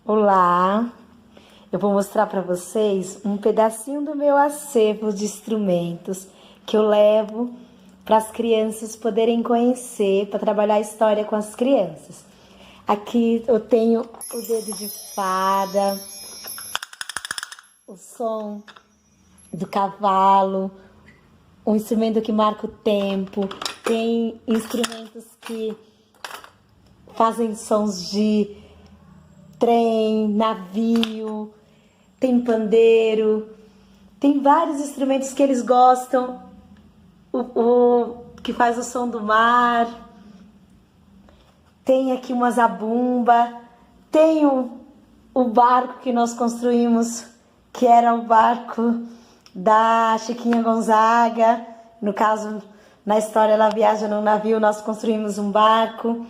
Olá, eu vou mostrar para vocês um pedacinho do meu acervo de instrumentos que eu levo para as crianças poderem conhecer, para trabalhar a história com as crianças. Aqui eu tenho o dedo de fada, o som do cavalo, um instrumento que marca o tempo, tem instrumentos que fazem sons de trem, navio, tem pandeiro, tem vários instrumentos que eles gostam, que faz o som do mar, tem aqui uma zabumba, tem o barco que nós construímos, que era o barco da Chiquinha Gonzaga, no caso, na história ela viaja num navio, nós construímos um barco.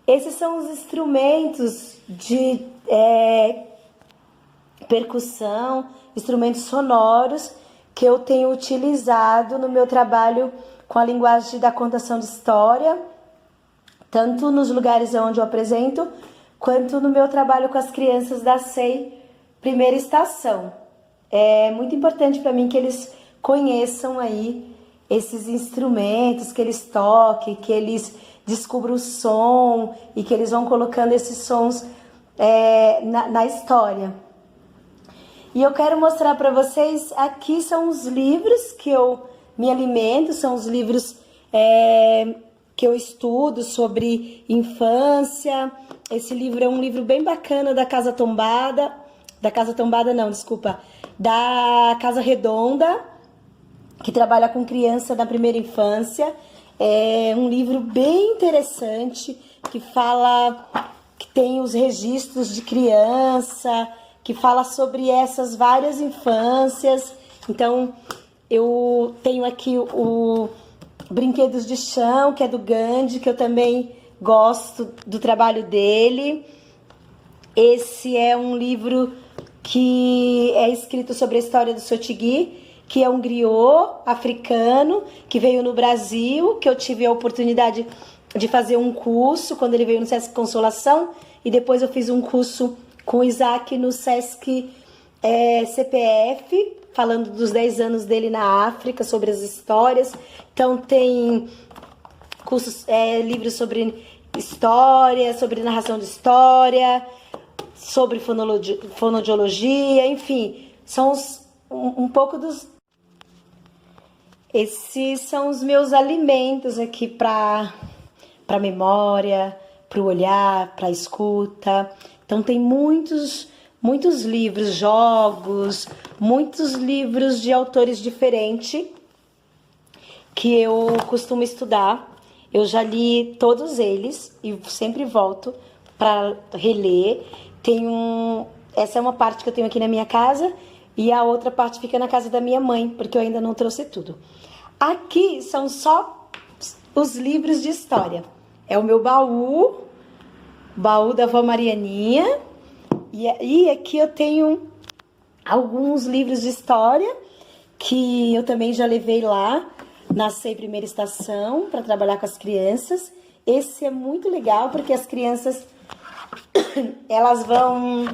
Esses são os instrumentos de percussão, instrumentos sonoros que eu tenho utilizado no meu trabalho com a linguagem da contação de história, tanto nos lugares onde eu apresento, quanto no meu trabalho com as crianças da SEI Primeira Estação. É muito importante para mim que eles conheçam aí esses instrumentos, que eles toquem, que eles descubram o som e que eles vão colocando esses sons na história. E eu quero mostrar para vocês, aqui são os livros que eu me alimento, são os livros que eu estudo sobre infância. Esse livro é um livro bem bacana da Casa Tombada, da Casa Redonda, que trabalha com criança na primeira infância. É um livro bem interessante, que fala, que tem os registros de criança, que fala sobre essas várias infâncias. Então, eu tenho aqui o Brinquedos de Chão, que é do Gandhi, que eu também gosto do trabalho dele. Esse é um livro que é escrito sobre a história do Sotigui, que é um griot africano que veio no Brasil, que eu tive a oportunidade de fazer um curso quando ele veio no Sesc Consolação, e depois eu fiz um curso com o Isaac no Sesc CPF, falando dos 10 anos dele na África, sobre as histórias. Então tem cursos, livros sobre história, sobre narração de história, sobre fonodiologia, enfim, são um pouco dos... Esses são os meus alimentos aqui para memória, para o olhar, para a escuta. Então tem muitos livros, jogos, muitos livros de autores diferentes que eu costumo estudar. Eu já li todos eles e sempre volto para reler. Essa é uma parte que eu tenho aqui na minha casa e a outra parte fica na casa da minha mãe, porque eu ainda não trouxe tudo. Aqui são só os livros de história. É o meu baú da avó Marianinha. E aqui eu tenho alguns livros de história que eu também já levei lá na SEI Primeira Estação para trabalhar com as crianças. Esse é muito legal porque as crianças elas vão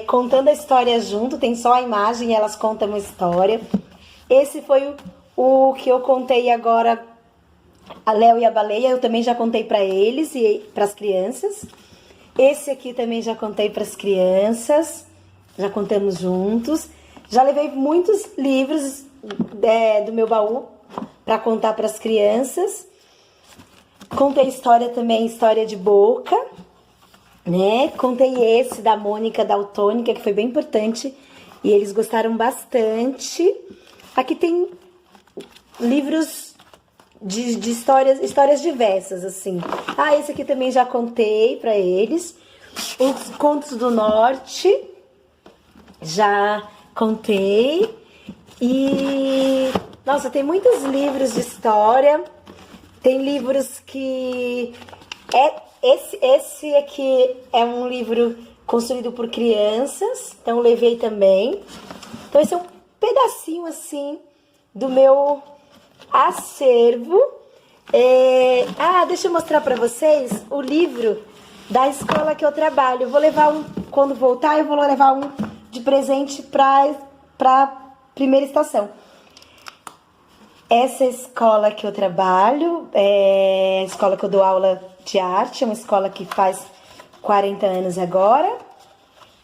contando a história junto, tem só a imagem e elas contam uma história. Esse foi o que eu contei agora, a Léo e a Baleia, eu também já contei para eles e para as crianças. Esse aqui também já contei para as crianças, já contamos juntos. Já levei muitos livros do meu baú para contar para as crianças. Contei história também, história de boca, né? Contei esse da Mônica Daltônica, que foi bem importante e eles gostaram bastante. Aqui tem livros de histórias diversas, assim. Esse aqui também já contei para eles. Os Contos do Norte, já contei. E, nossa, tem muitos livros de história. Tem livros que... Esse aqui é um livro construído por crianças, então eu levei também. Então esse é um pedacinho, assim, do meu acervo. Deixa eu mostrar para vocês o livro da escola que eu trabalho. Eu vou levar quando voltar, eu vou levar um de presente para primeira estação. Essa escola que eu trabalho é a escola que eu dou aula de arte, é uma escola que faz 40 anos agora.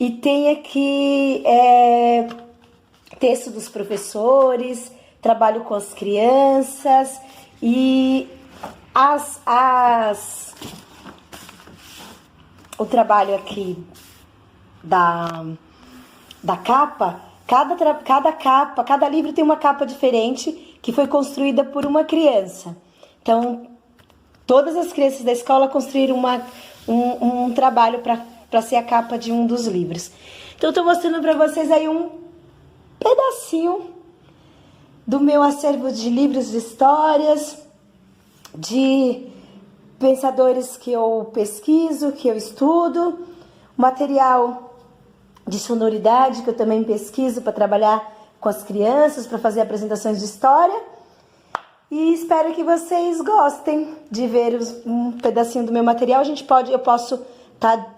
E tem aqui texto dos professores, trabalho com as crianças e o trabalho aqui da capa, cada livro tem uma capa diferente que foi construída por uma criança. Então, todas as crianças da escola construíram um trabalho para ser a capa de um dos livros. Então, eu estou mostrando para vocês aí um pedacinho do meu acervo de livros de histórias, de pensadores que eu pesquiso, que eu estudo, material de sonoridade que eu também pesquiso para trabalhar com as crianças, para fazer apresentações de história. E espero que vocês gostem de ver um pedacinho do meu material. Eu posso estar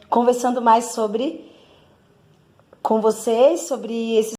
conversando mais com vocês sobre esses